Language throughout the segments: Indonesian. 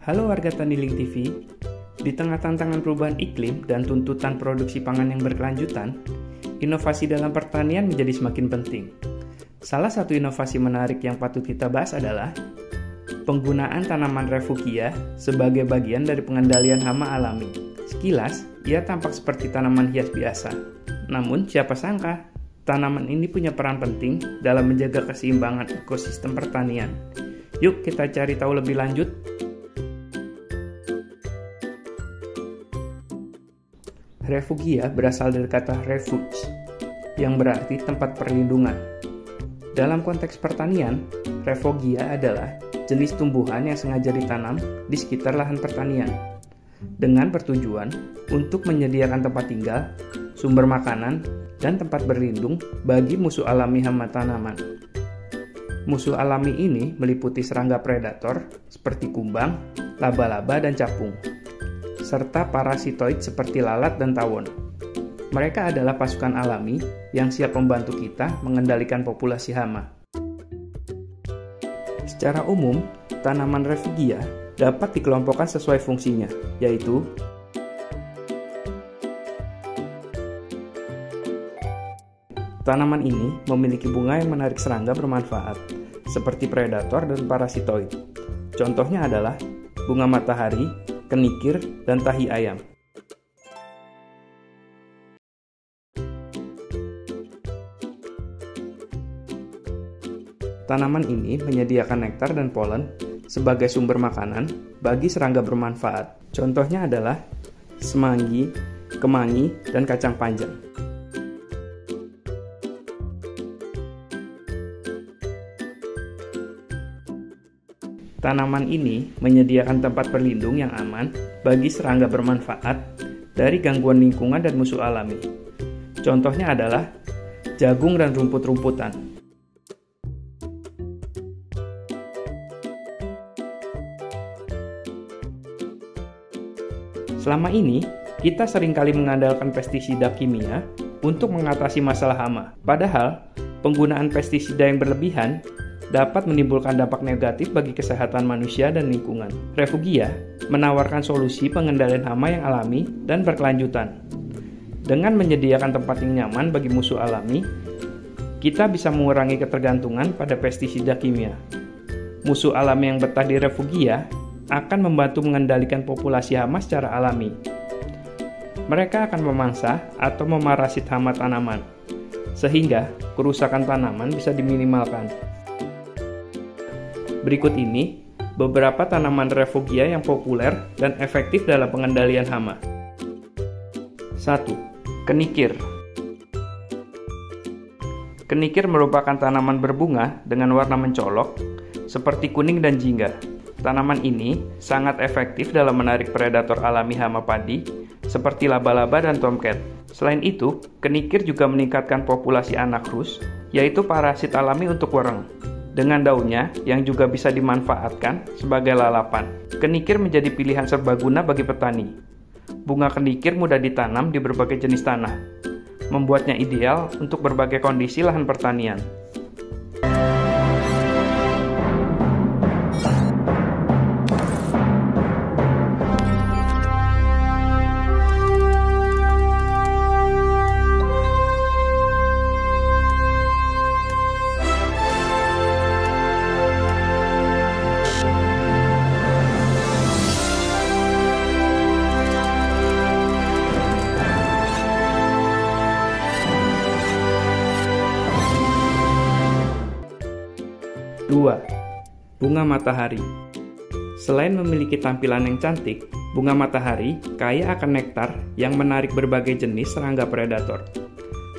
Halo warga Tani Link TV, di tengah tantangan perubahan iklim dan tuntutan produksi pangan yang berkelanjutan, inovasi dalam pertanian menjadi semakin penting. Salah satu inovasi menarik yang patut kita bahas adalah penggunaan tanaman refugia sebagai bagian dari pengendalian hama alami. Sekilas, ia tampak seperti tanaman hias biasa. Namun, siapa sangka, tanaman ini punya peran penting dalam menjaga keseimbangan ekosistem pertanian. Yuk kita cari tahu lebih lanjut. Refugia berasal dari kata refuge, yang berarti tempat perlindungan. Dalam konteks pertanian, refugia adalah jenis tumbuhan yang sengaja ditanam di sekitar lahan pertanian, dengan bertujuan untuk menyediakan tempat tinggal, sumber makanan, dan tempat berlindung bagi musuh alami hama tanaman. Musuh alami ini meliputi serangga predator seperti kumbang, laba-laba, dan capung, serta parasitoid seperti lalat dan tawon. Mereka adalah pasukan alami yang siap membantu kita mengendalikan populasi hama. Secara umum, tanaman refugia dapat dikelompokkan sesuai fungsinya, yaitu tanaman ini memiliki bunga yang menarik serangga bermanfaat, seperti predator dan parasitoid. Contohnya adalah bunga matahari, kenikir, dan tahi ayam. Tanaman ini menyediakan nektar dan polen sebagai sumber makanan bagi serangga bermanfaat. Contohnya adalah semanggi, kemangi, dan kacang panjang. Tanaman ini menyediakan tempat berlindung yang aman bagi serangga bermanfaat dari gangguan lingkungan dan musuh alami. Contohnya adalah jagung dan rumput-rumputan. Selama ini, kita seringkali mengandalkan pestisida kimia untuk mengatasi masalah hama. Padahal, penggunaan pestisida yang berlebihan dapat menimbulkan dampak negatif bagi kesehatan manusia dan lingkungan. Refugia menawarkan solusi pengendalian hama yang alami dan berkelanjutan. Dengan menyediakan tempat yang nyaman bagi musuh alami, kita bisa mengurangi ketergantungan pada pestisida kimia. Musuh alami yang betah di refugia akan membantu mengendalikan populasi hama secara alami. Mereka akan memangsa atau memarasit hama tanaman, sehingga kerusakan tanaman bisa diminimalkan. Berikut ini beberapa tanaman refugia yang populer dan efektif dalam pengendalian hama. 1. Kenikir. Kenikir merupakan tanaman berbunga dengan warna mencolok seperti kuning dan jingga. Tanaman ini sangat efektif dalam menarik predator alami hama padi seperti laba-laba dan tomcat. Selain itu, kenikir juga meningkatkan populasi anakrus, yaitu parasit alami untuk wereng, dengan daunnya yang juga bisa dimanfaatkan sebagai lalapan. Kenikir menjadi pilihan serbaguna bagi petani. Bunga kenikir mudah ditanam di berbagai jenis tanah, membuatnya ideal untuk berbagai kondisi lahan pertanian. 2. Bunga matahari. Selain memiliki tampilan yang cantik, bunga matahari kaya akan nektar yang menarik berbagai jenis serangga predator,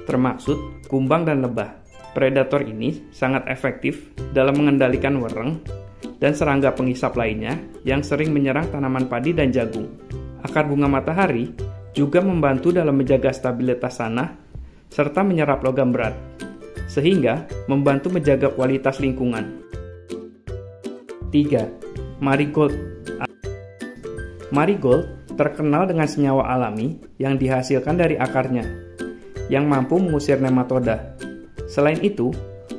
termaksud kumbang dan lebah. Predator ini sangat efektif dalam mengendalikan wereng dan serangga penghisap lainnya yang sering menyerang tanaman padi dan jagung. Akar bunga matahari juga membantu dalam menjaga stabilitas tanah serta menyerap logam berat, sehingga membantu menjaga kualitas lingkungan. 3. Marigold. Marigold terkenal dengan senyawa alami yang dihasilkan dari akarnya, yang mampu mengusir nematoda. Selain itu,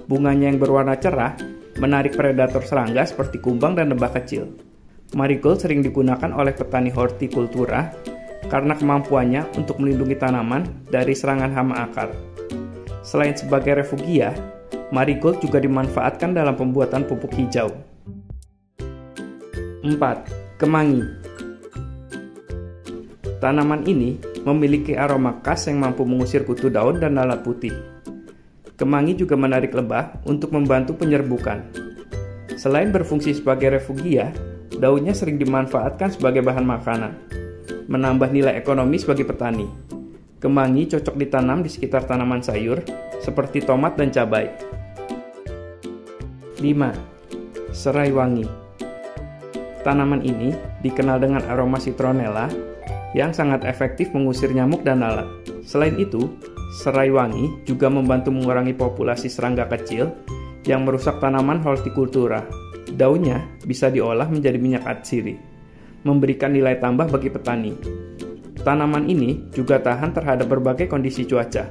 bunganya yang berwarna cerah menarik predator serangga seperti kumbang dan lebah kecil. marigold sering digunakan oleh petani hortikultura karena kemampuannya untuk melindungi tanaman dari serangan hama akar. Selain sebagai refugia, marigold juga dimanfaatkan dalam pembuatan pupuk hijau. 4. Kemangi. Tanaman ini memiliki aroma khas yang mampu mengusir kutu daun dan lalat putih. Kemangi juga menarik lebah untuk membantu penyerbukan. Selain berfungsi sebagai refugia, daunnya sering dimanfaatkan sebagai bahan makanan, menambah nilai ekonomis bagi petani. Kemangi cocok ditanam di sekitar tanaman sayur seperti tomat dan cabai. 5. Serai wangi. Tanaman ini dikenal dengan aroma citronella yang sangat efektif mengusir nyamuk dan lalat. Selain itu, serai wangi juga membantu mengurangi populasi serangga kecil yang merusak tanaman hortikultura. Daunnya bisa diolah menjadi minyak atsiri, memberikan nilai tambah bagi petani. Tanaman ini juga tahan terhadap berbagai kondisi cuaca.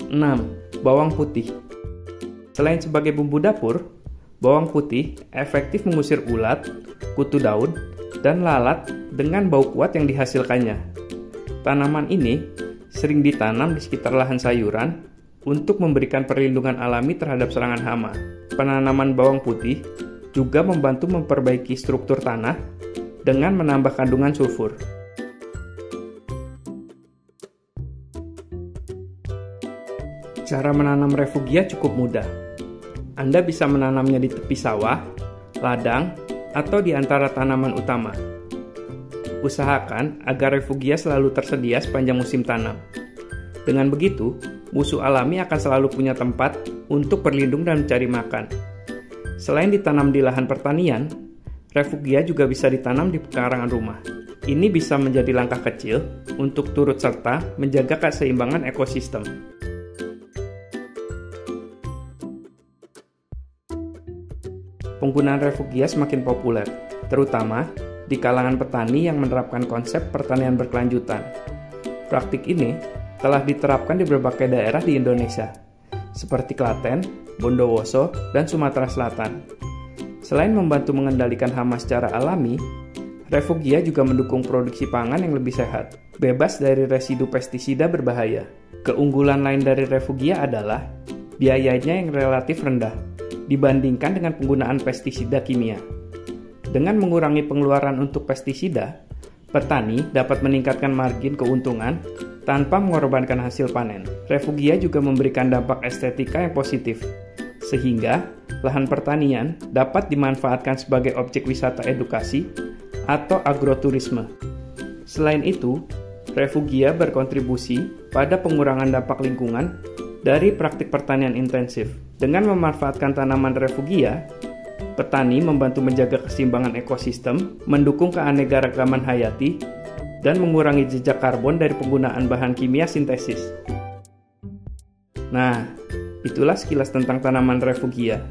6. Bawang putih. Selain sebagai bumbu dapur, bawang putih efektif mengusir ulat, kutu daun, dan lalat dengan bau kuat yang dihasilkannya. Tanaman ini sering ditanam di sekitar lahan sayuran untuk memberikan perlindungan alami terhadap serangan hama. Penanaman bawang putih juga membantu memperbaiki struktur tanah dengan menambah kandungan sulfur. Cara menanam refugia cukup mudah. Anda bisa menanamnya di tepi sawah, ladang, atau di antara tanaman utama. Usahakan agar refugia selalu tersedia sepanjang musim tanam. Dengan begitu, musuh alami akan selalu punya tempat untuk berlindung dan mencari makan. Selain ditanam di lahan pertanian, refugia juga bisa ditanam di pekarangan rumah. Ini bisa menjadi langkah kecil untuk turut serta menjaga keseimbangan ekosistem. Penggunaan refugia semakin populer, terutama di kalangan petani yang menerapkan konsep pertanian berkelanjutan. Praktik ini telah diterapkan di berbagai daerah di Indonesia, seperti Klaten, Bondowoso, dan Sumatera Selatan. Selain membantu mengendalikan hama secara alami, refugia juga mendukung produksi pangan yang lebih sehat, bebas dari residu pestisida berbahaya. Keunggulan lain dari refugia adalah biayanya yang relatif rendah dibandingkan dengan penggunaan pestisida kimia. Dengan mengurangi pengeluaran untuk pestisida, petani dapat meningkatkan margin keuntungan tanpa mengorbankan hasil panen. Refugia juga memberikan dampak estetika yang positif, sehingga lahan pertanian dapat dimanfaatkan sebagai objek wisata edukasi atau agroturisme. Selain itu, refugia berkontribusi pada pengurangan dampak lingkungan dari praktik pertanian intensif. Dengan memanfaatkan tanaman refugia, petani membantu menjaga keseimbangan ekosistem, mendukung keanekaragaman hayati, dan mengurangi jejak karbon dari penggunaan bahan kimia sintesis. Nah, itulah sekilas tentang tanaman refugia.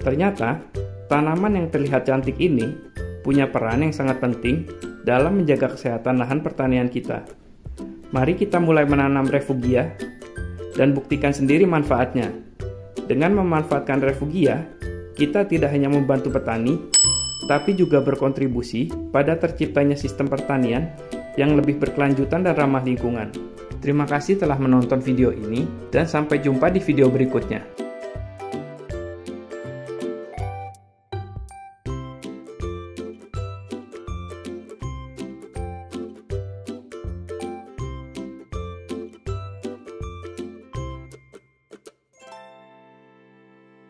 Ternyata, tanaman yang terlihat cantik ini punya peran yang sangat penting dalam menjaga kesehatan lahan pertanian kita. Mari kita mulai menanam refugia dan buktikan sendiri manfaatnya. Dengan memanfaatkan refugia, kita tidak hanya membantu petani, tapi juga berkontribusi pada terciptanya sistem pertanian yang lebih berkelanjutan dan ramah lingkungan. Terima kasih telah menonton video ini, dan sampai jumpa di video berikutnya.